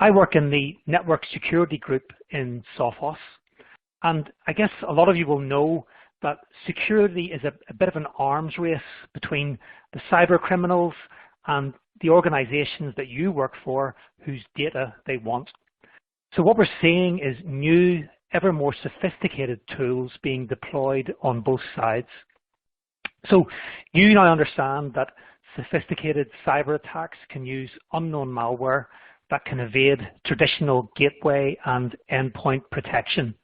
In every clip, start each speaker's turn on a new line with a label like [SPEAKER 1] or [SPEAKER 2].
[SPEAKER 1] I work in the network security group in Sophos, and I guess a lot of you will know that security is a bit of an arms race between the cyber criminals and the organizations that you work for whose data they want. So what we're seeing is new, ever more sophisticated tools being deployed on both sides. So you now understand that sophisticated cyber attacks can use unknown malware that can evade traditional gateway and endpoint protection.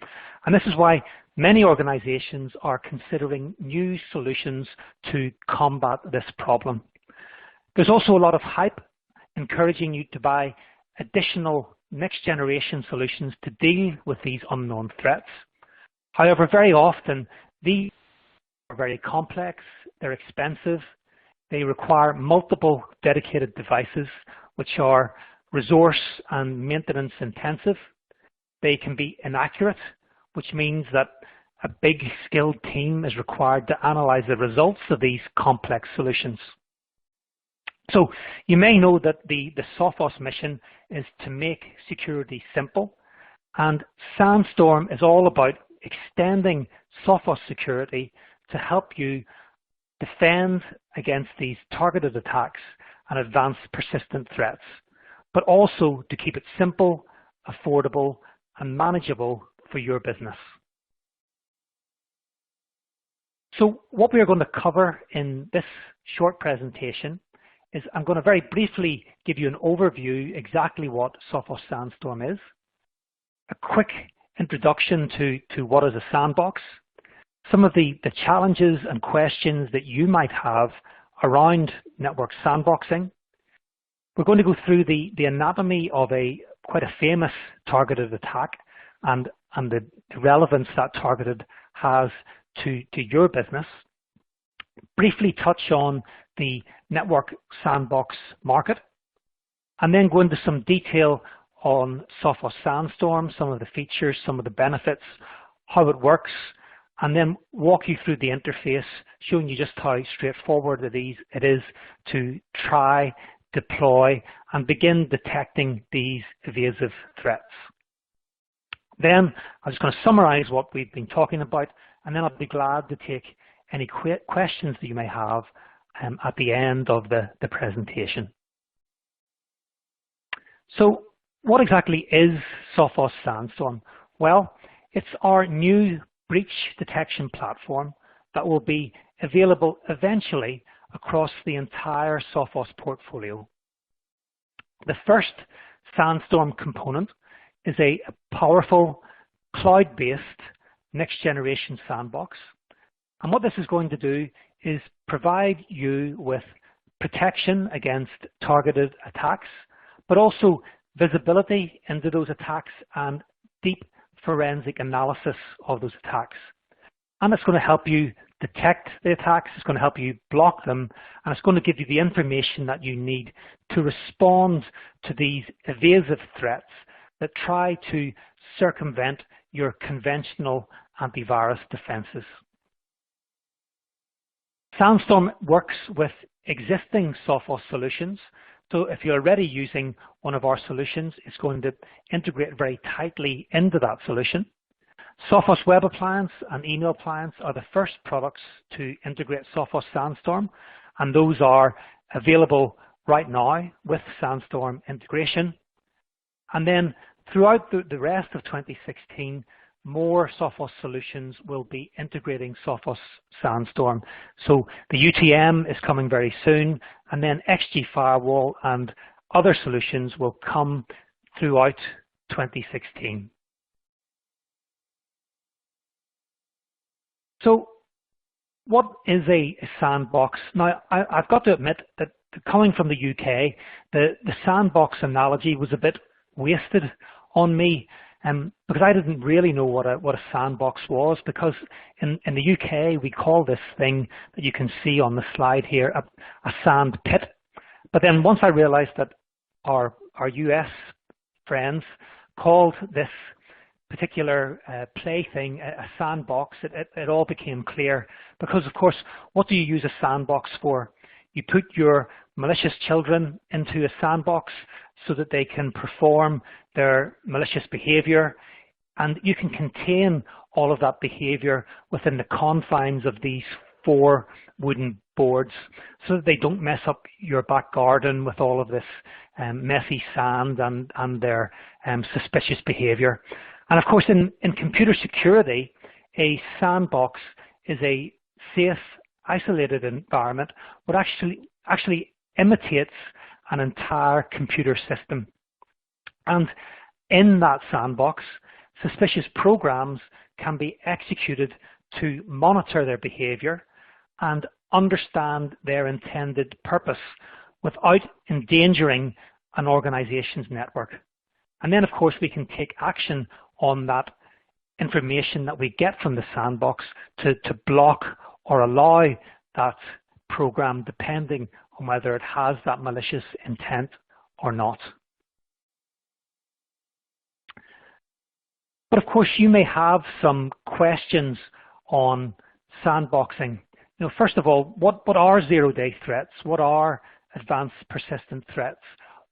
[SPEAKER 1] And this is why many organizations are considering new solutions to combat this problem. There's also a lot of hype encouraging you to buy additional next generation solutions to deal with these unknown threats. However, very often these are very complex, they're expensive, they require multiple dedicated devices which are resource and maintenance intensive. They can be inaccurate, which means that a big skilled team is required to analyze the results of these complex solutions. So you may know that the Sophos mission is to make security simple, and Sandstorm is all about extending Sophos security to help you defend against these targeted attacks and advanced persistent threats, but also to keep it simple, affordable, and manageable for your business. So what we are going to cover in this short presentation is I'm going to very briefly give you an overview exactly what Sophos Sandstorm is, a quick introduction to what is a sandbox, some of the challenges and questions that you might have around network sandboxing. We're going to go through the anatomy of quite a famous targeted attack and the relevance that targeted has to your business, briefly touch on the network sandbox market, and then go into some detail on Sophos Sandstorm, some of the features, some of the benefits, how it works, and then walk you through the interface, showing you just how straightforward it is to try, deploy, and begin detecting these evasive threats. Then I'm just going to summarize what we've been talking about, and then I'll be glad to take any questions that you may have at the end of the presentation. So what exactly is Sophos Sandstorm? Well, it's our new breach detection platform that will be available eventually across the entire Sophos portfolio. The first Sandstorm component is a powerful cloud-based next generation sandbox. And what this is going to do is provide you with protection against targeted attacks, but also visibility into those attacks and deep forensic analysis of those attacks. And it's going to help you detect the attacks, it's going to help you block them, and it's going to give you the information that you need to respond to these evasive threats that try to circumvent your conventional antivirus defenses. Sandstorm works with existing Sophos solutions. So if you're already using one of our solutions, it's going to integrate very tightly into that solution. Sophos Web Appliance and Email Appliance are the first products to integrate Sophos Sandstorm, and those are available right now with Sandstorm integration. And then throughout the rest of 2016, more Sophos solutions will be integrating Sophos Sandstorm. So the UTM is coming very soon, and then XG Firewall and other solutions will come throughout 2016. So what is a sandbox? Now, I've got to admit that coming from the UK, the sandbox analogy was a bit wasted on me, because I didn't really know what a sandbox was, because in the UK we call this thing that you can see on the slide here a sand pit. But then once I realized that our US friends called this particular plaything a sandbox, it all became clear, because of course, what do you use a sandbox for? You put your malicious children into a sandbox so that they can perform their malicious behavior, and you can contain all of that behavior within the confines of these 4 wooden boards so that they don't mess up your back garden with all of this messy sand and their suspicious behavior. And of course, in computer security, a sandbox is a safe, isolated environment which actually imitates an entire computer system. And in that sandbox, suspicious programs can be executed to monitor their behavior and understand their intended purpose without endangering an organization's network. And then, of course, we can take action on that information that we get from the sandbox to block or allow that program, depending on whether it has that malicious intent or not. But of course, you may have some questions on sandboxing. First of all, what are zero-day threats? What are advanced persistent threats?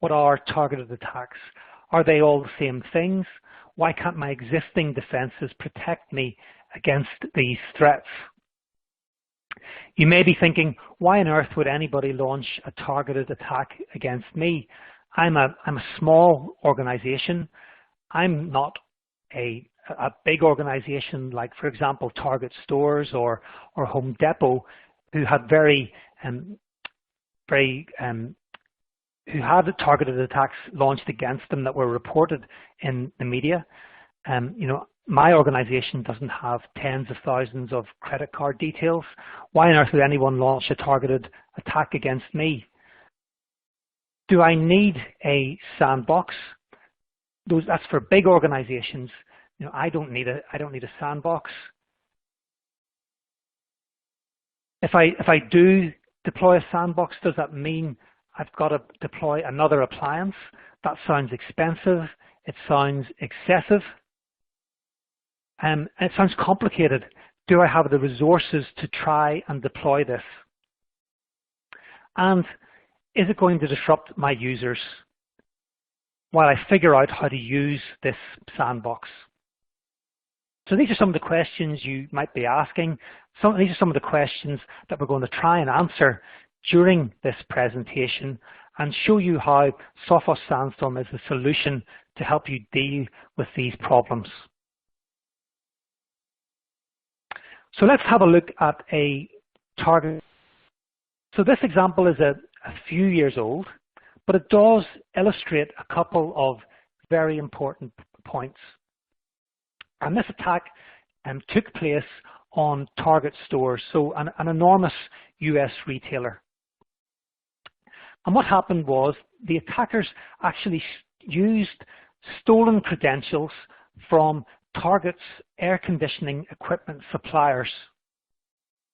[SPEAKER 1] What are targeted attacks? Are they all the same things? Why can't my existing defenses protect me against these threats? You may be thinking, why on earth would anybody launch a targeted attack against me? I'm a small organization. I'm not a big organization like, for example, Target Stores or Home Depot, who had who had targeted attacks launched against them that were reported in the media. My organization doesn't have tens of thousands of credit card details. Why on earth would anyone launch a targeted attack against me? Do I need a sandbox? That's for big organizations. I don't need a sandbox. If I do deploy a sandbox, does that mean I've got to deploy another appliance? That sounds expensive. It sounds excessive. And it sounds complicated. Do I have the resources to try and deploy this? And is it going to disrupt my users while I figure out how to use this sandbox? So these are some of the questions you might be asking. These are some of the questions that we're going to try and answer during this presentation and show you how Sophos Sandstorm is the solution to help you deal with these problems. So let's have a look at a target. So this example is a few years old, but it does illustrate a couple of very important points. And this attack took place on Target Stores, so an enormous US retailer. And what happened was the attackers actually used stolen credentials from Target's air conditioning equipment suppliers.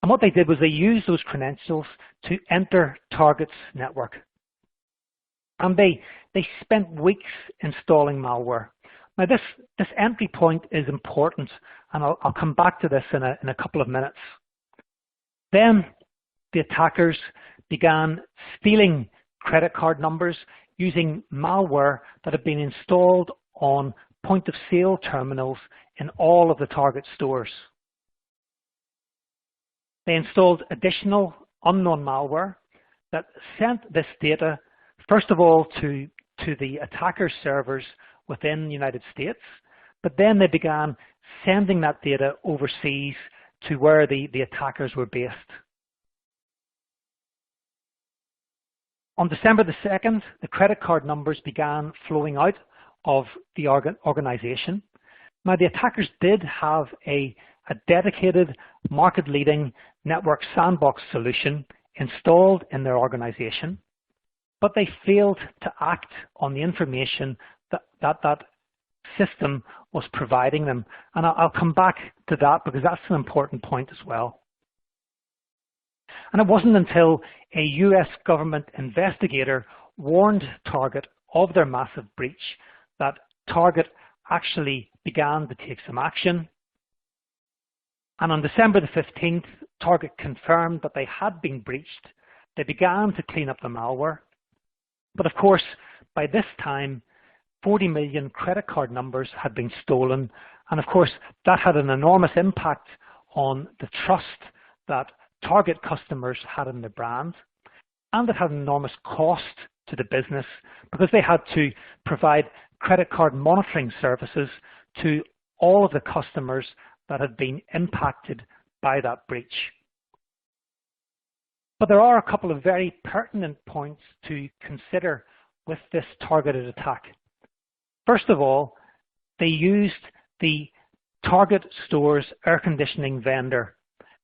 [SPEAKER 1] And what they did was they used those credentials to enter Target's network. And they spent weeks installing malware. Now this entry point is important, and I'll come back to this in a couple of minutes. Then the attackers began stealing credit card numbers using malware that had been installed on point-of-sale terminals in all of the Target stores. They installed additional unknown malware that sent this data, first of all, to the attacker servers within the United States, but then they began sending that data overseas to where the attackers were based. On December the 2nd, the credit card numbers began flowing out of the organization. Now, the attackers did have a dedicated market-leading network sandbox solution installed in their organization, but they failed to act on the information that system was providing them. And I'll come back to that because that's an important point as well. And it wasn't until a US government investigator warned Target of their massive breach that Target actually began to take some action. And on December the 15th, Target confirmed that they had been breached. They began to clean up the malware. But of course, by this time, 40 million credit card numbers had been stolen, and of course that had an enormous impact on the trust that target customers had in the brand, and it had an enormous cost to the business because they had to provide credit card monitoring services to all of the customers that had been impacted by that breach. But there are a couple of very pertinent points to consider with this targeted attack. First of all, they used the target store's air conditioning vendor,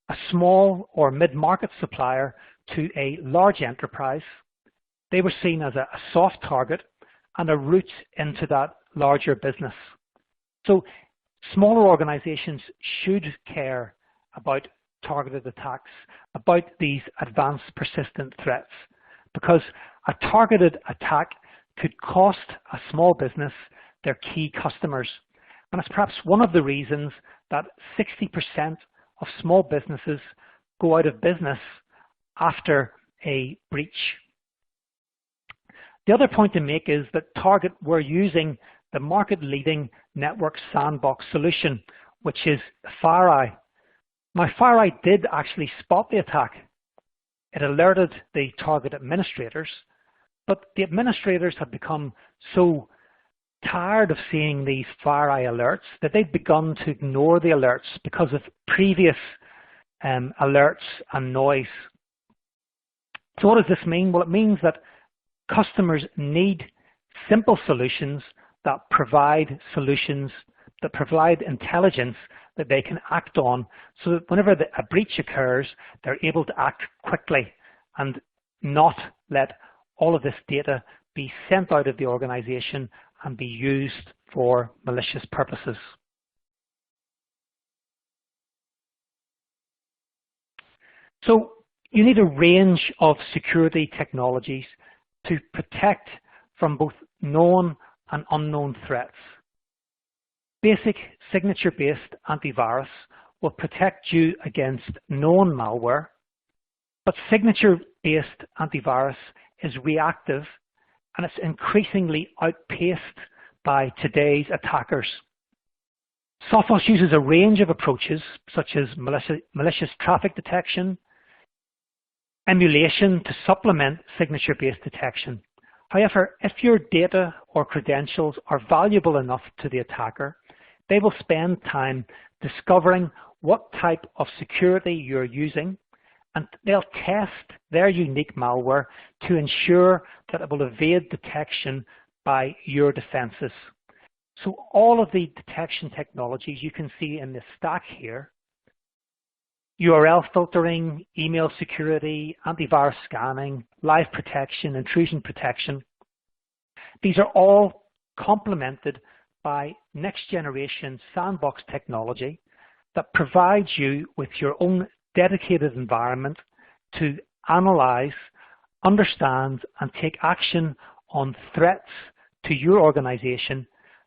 [SPEAKER 1] a small or mid-market supplier to a large enterprise. They were seen as a soft target and a route into that larger business. So smaller organizations should care about targeted attacks, about these advanced persistent threats, because a targeted attack could cost a small business their key customers. And it's perhaps one of the reasons that 60% of small businesses go out of business after a breach. The other point to make is that Target were using the market-leading network sandbox solution, which is FireEye. Now, FireEye did actually spot the attack. It alerted the Target administrators, but the administrators had become so tired of seeing these FireEye alerts that they'd begun to ignore the alerts because of previous alerts and noise. So what does this mean? Well, it means that customers need simple solutions that provide intelligence that they can act on, so that whenever a breach occurs, they're able to act quickly and not let all of this data be sent out of the organization and be used for malicious purposes. So you need a range of security technologies to protect from both known and unknown threats. Basic signature-based antivirus will protect you against known malware, but signature-based antivirus is reactive and it's increasingly outpaced by today's attackers. Sophos uses a range of approaches such as malicious traffic detection, emulation to supplement signature-based detection. However, if your data or credentials are valuable enough to the attacker, they will spend time discovering what type of security you're using, and they'll test their unique malware to ensure that it will evade detection by your defenses. So all of the detection technologies you can see in this stack here, URL filtering, email security, antivirus scanning, live protection, intrusion protection, these are all complemented by next generation sandbox technology that provides you with your own dedicated environment to analyze, understand, and take action on threats to your organization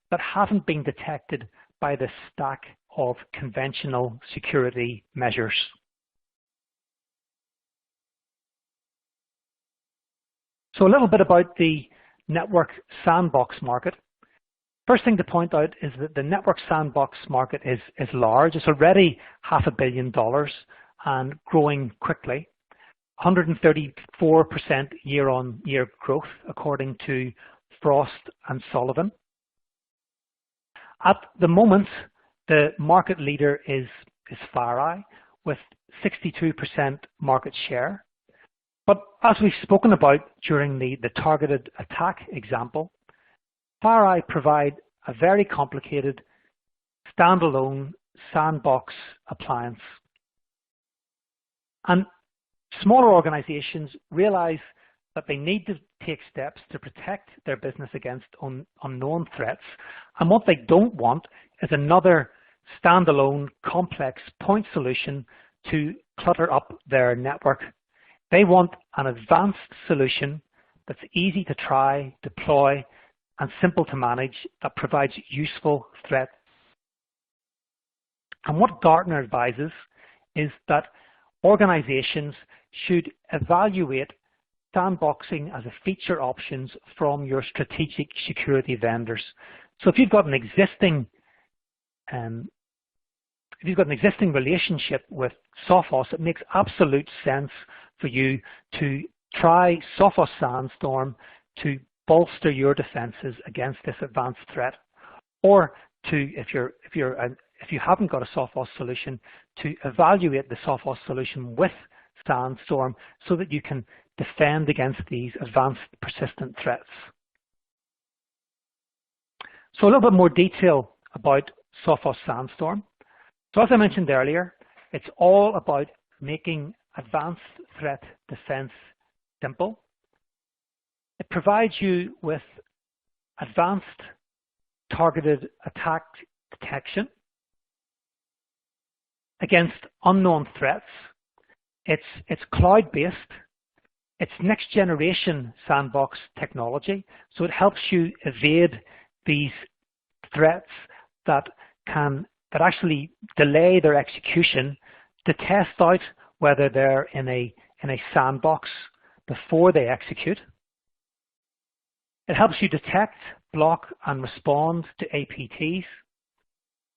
[SPEAKER 1] that haven't been detected by the stack of conventional security measures. So a little bit about the network sandbox market. First thing to point out is that the network sandbox market is large. It's already $500 million and growing quickly, 134% year-on-year growth according to Frost and Sullivan. At the moment, the market leader is FireEye with 62% market share. But as we've spoken about during the targeted attack example, FireEye provide a very complicated standalone sandbox appliance. And smaller organizations realize that they need to take steps to protect their business against unknown threats. And what they don't want is another standalone complex point solution to clutter up their network. They want an advanced solution that's easy to try, deploy, and simple to manage that provides useful threat. And what Gartner advises is that organizations should evaluate sandboxing as a feature options from your strategic security vendors. So if you've got an existing relationship with Sophos, it makes absolute sense for you to try Sophos Sandstorm to bolster your defenses against this advanced threat, or to, if you haven't got a Sophos solution, to evaluate the Sophos solution with Sandstorm so that you can defend against these advanced persistent threats. So a little bit more detail about Sophos Sandstorm. So as I mentioned earlier, it's all about making advanced threat defense simple. It provides you with advanced targeted attack detection against unknown threats. It's cloud-based. It's next-generation sandbox technology, so it helps you evade these threats that actually delay their execution to test out whether they're in a sandbox before they execute. It helps you detect, block, and respond to APTs,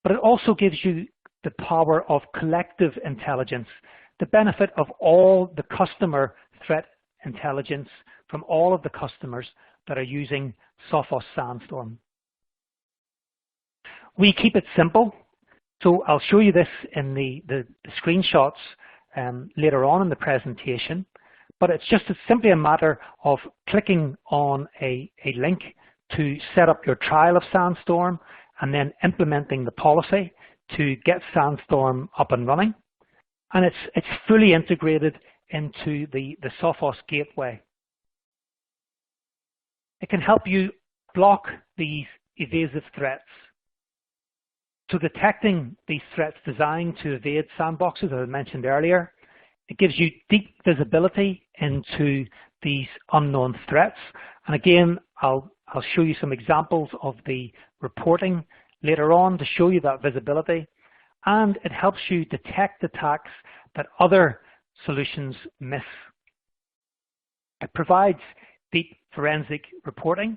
[SPEAKER 1] but it also gives you the power of collective intelligence, the benefit of all the customer threat intelligence from all of the customers that are using Sophos Sandstorm. We keep it simple, so I'll show you this in the screenshots later on in the presentation, but it's simply a matter of clicking on a link to set up your trial of Sandstorm and then implementing the policy to get Sandstorm up and running. And it's fully integrated into the Sophos gateway. It can help you block these evasive threats. So detecting these threats designed to evade sandboxes, as I mentioned earlier, it gives you deep visibility into these unknown threats. And again, I'll show you some examples of the reporting later on to show you that visibility. And it helps you detect attacks that other solutions miss. It provides deep forensic reporting,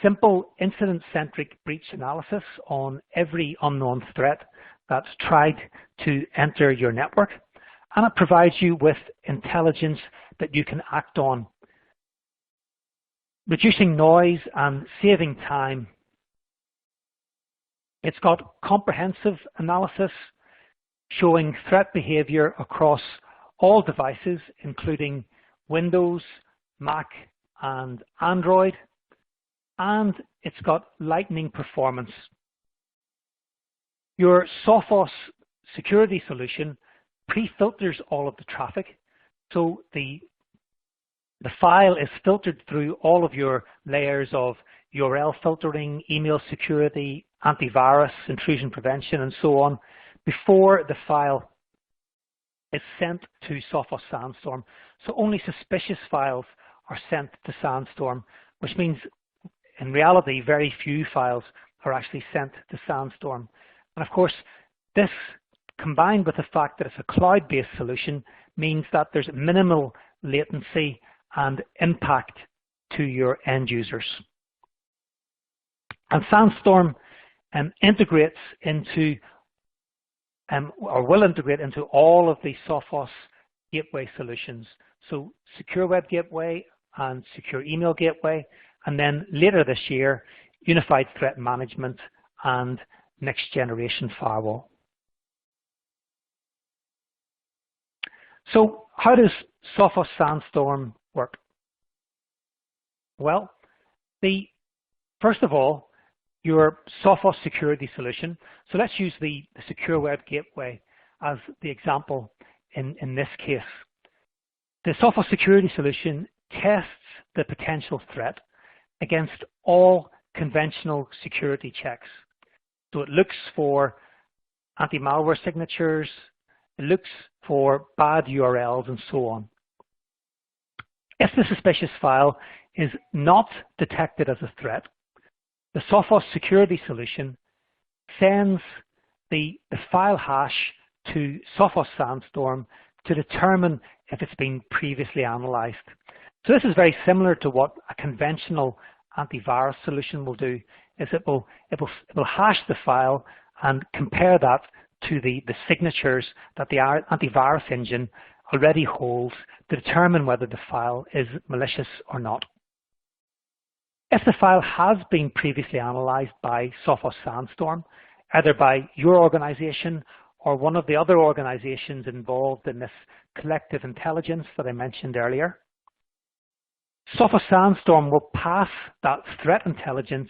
[SPEAKER 1] simple incident-centric breach analysis on every unknown threat that's tried to enter your network, and it provides you with intelligence that you can act on, reducing noise and saving time. It's got comprehensive analysis showing threat behavior across all devices, including Windows, Mac, and Android, and it's got lightning performance. Your Sophos security solution pre-filters all of the traffic, so the file is filtered through all of your layers of URL filtering, email security, antivirus, intrusion prevention, and so on, before the file is sent to Sophos Sandstorm. So only suspicious files are sent to Sandstorm, which means in reality very few files are actually sent to Sandstorm. And of course, this combined with the fact that it's a cloud-based solution means that there's minimal latency and impact to your end users. And Sandstorm integrates into or will integrate into all of the Sophos gateway solutions. So Secure Web Gateway and Secure Email Gateway, and then later this year, Unified Threat Management and Next Generation Firewall. So how does Sophos Sandstorm work? Well, first of all, your Sophos security solution. So let's use the Secure Web Gateway as the example in this case. The Sophos security solution tests the potential threat against all conventional security checks. So it looks for anti-malware signatures, it looks for bad URLs, and so on. If the suspicious file is not detected as a threat, the Sophos security solution sends the file hash to Sophos Sandstorm to determine if it's been previously analyzed. So this is very similar to what a conventional antivirus solution will do, is it will hash the file and compare that to the signatures that the antivirus engine already holds to determine whether the file is malicious or not. If the file has been previously analyzed by Sophos Sandstorm, either by your organization or one of the other organizations involved in this collective intelligence that I mentioned earlier, Sophos Sandstorm will pass that threat intelligence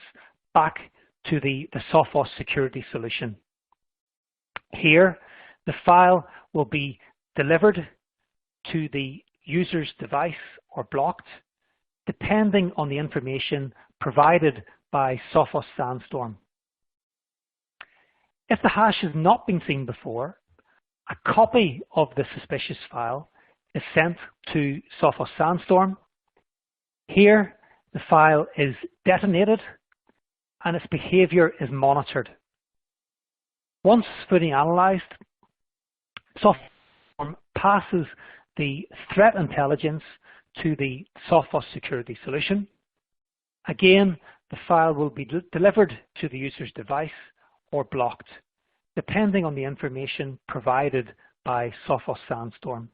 [SPEAKER 1] back to the Sophos security solution. Here, the file will be delivered to the user's device or blocked, depending on the information provided by Sophos Sandstorm. If the hash has not been seen before, a copy of the suspicious file is sent to Sophos Sandstorm. Here, the file is detonated and its behavior is monitored. Once fully analyzed, Sophos passes the threat intelligence to the Sophos security solution. Again, the file will be delivered to the user's device or blocked, depending on the information provided by Sophos Sandstorm.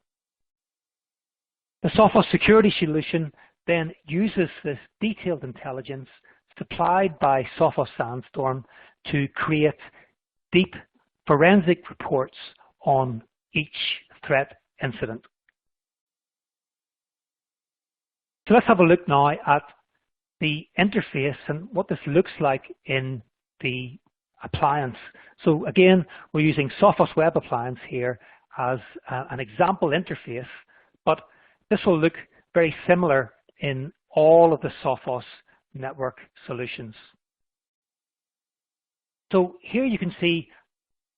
[SPEAKER 1] The Sophos security solution then uses this detailed intelligence supplied by Sophos Sandstorm to create deep forensic reports on each threat incident. So let's have a look now at the interface and what this looks like in the appliance. So again, we're using Sophos Web Appliance here as an example interface, but this will look very similar in all of the Sophos network solutions. So here you can see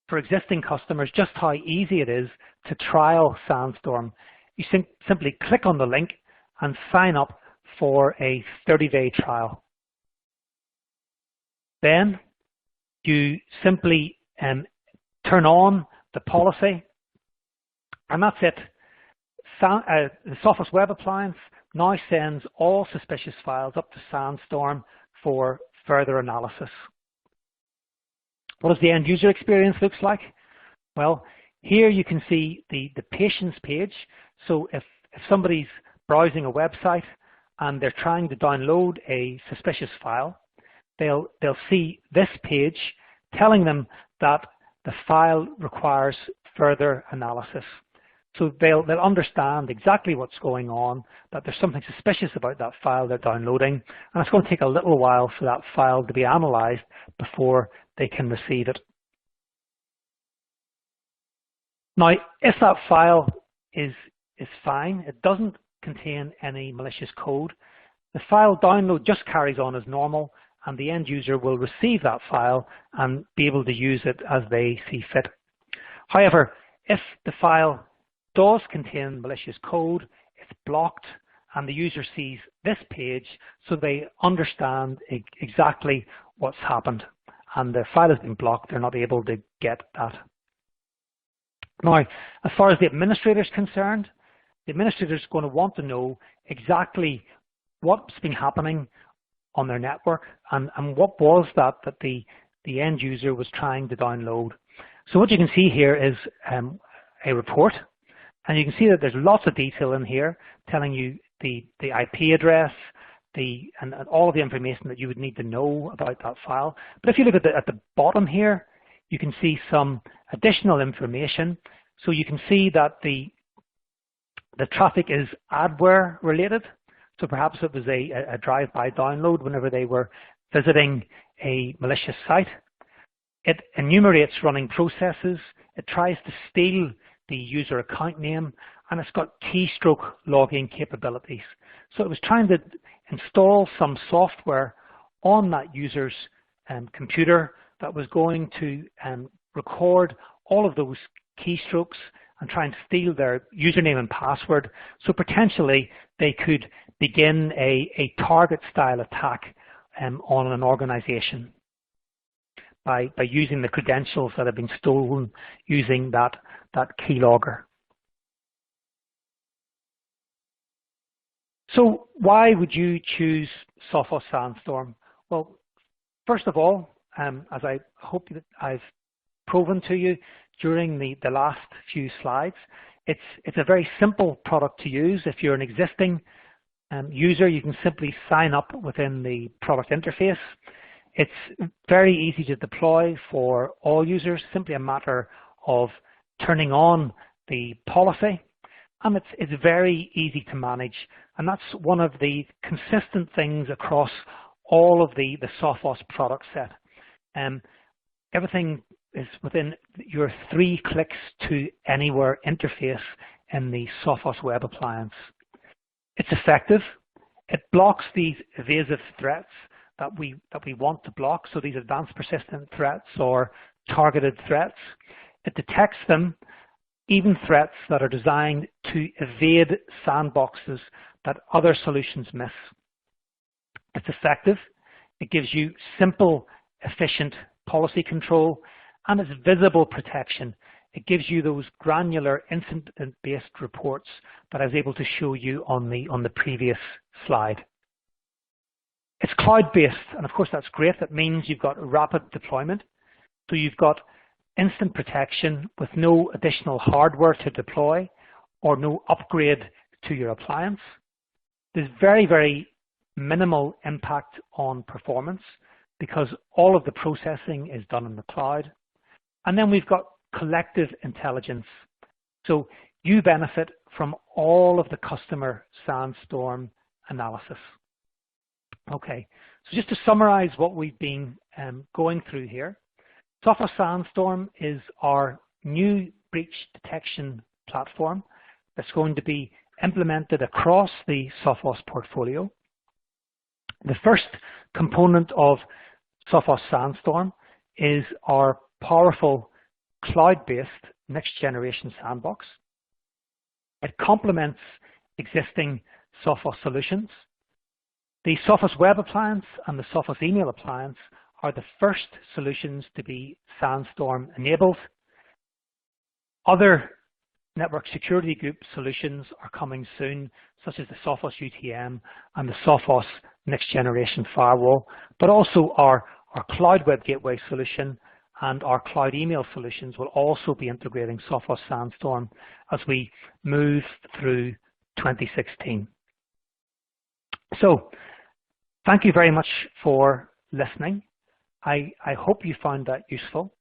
[SPEAKER 1] for existing customers just how easy it is to trial Sandstorm. You simply click on the link and sign up for a 30-day trial. Then you simply turn on the policy, and that's it. The Sophos Web Appliance now sends all suspicious files up to Sandstorm for further analysis. What does the end user experience looks like? Well, here you can see the patients page. So if somebody's browsing a website and they're trying to download a suspicious file, they'll see this page telling them that the file requires further analysis. So they'll understand exactly what's going on, that there's something suspicious about that file they're downloading, and it's going to take a little while for that file to be analyzed before they can receive it. Now, if that file is fine, it doesn't contain any malicious code, the file download just carries on as normal, and the end user will receive that file and be able to use it as they see fit. However, if the file does contain malicious code, it's blocked, and the user sees this page, so they understand exactly what's happened. And the file has been blocked, they're not able to get that. Now, as far as the administrator is concerned, the administrator is going to want to know exactly what's been happening on their network and what was that the end user was trying to download. So what you can see here is a report, and you can see that there's lots of detail in here telling you the IP address, and all of the information that you would need to know about that file. But if you look at the bottom here, you can see some additional information. So you can see that the traffic is adware related. So perhaps it was a drive-by download whenever they were visiting a malicious site. It enumerates running processes. It tries to steal the user account name, and it's got keystroke logging capabilities. So it was trying to install some software on that user's computer that was going to record all of those keystrokes and try and steal their username and password. So potentially they could begin a target style attack on an organization by using the credentials that have been stolen using that keylogger. So why would you choose Sophos Sandstorm? Well, first of all, as I hope that I've proven to you during the last few slides, it's a very simple product to use. If you're an existing user, you can simply sign up within the product interface. It's very easy to deploy for all users, simply a matter of turning on the policy, and it's very easy to manage. And that's one of the consistent things across all of the Sophos product set. Everything is within your 3 clicks to anywhere interface in the Sophos web appliance. It's effective. It blocks these evasive threats that we want to block, so these advanced persistent threats or targeted threats. It detects them, even threats that are designed to evade sandboxes that other solutions miss. It's effective. It gives you simple, efficient policy control, and it's visible protection. It gives you those granular incident-based reports that I was able to show you on the previous slide. It's cloud-based, and of course that's great. That means you've got rapid deployment. So you've got instant protection with no additional hardware to deploy or no upgrade to your appliance. There's very, very minimal impact on performance because all of the processing is done in the cloud. And then we've got collective intelligence. So you benefit from all of the customer Sandstorm analysis. Okay, so just to summarize what we've been going through here, Sophos Sandstorm is our new breach detection platform that's going to be implemented across the Sophos portfolio. The first component of Sophos Sandstorm is our powerful cloud-based next-generation sandbox. It complements existing Sophos solutions. The Sophos Web Appliance and the Sophos Email Appliance are the first solutions to be Sandstorm enabled. Other network security group solutions are coming soon, such as the Sophos UTM and the Sophos Next Generation Firewall, but also our Cloud Web Gateway solution and our Cloud Email solutions will also be integrating Sophos Sandstorm as we move through 2016. So, thank you very much for listening. I hope you found that useful.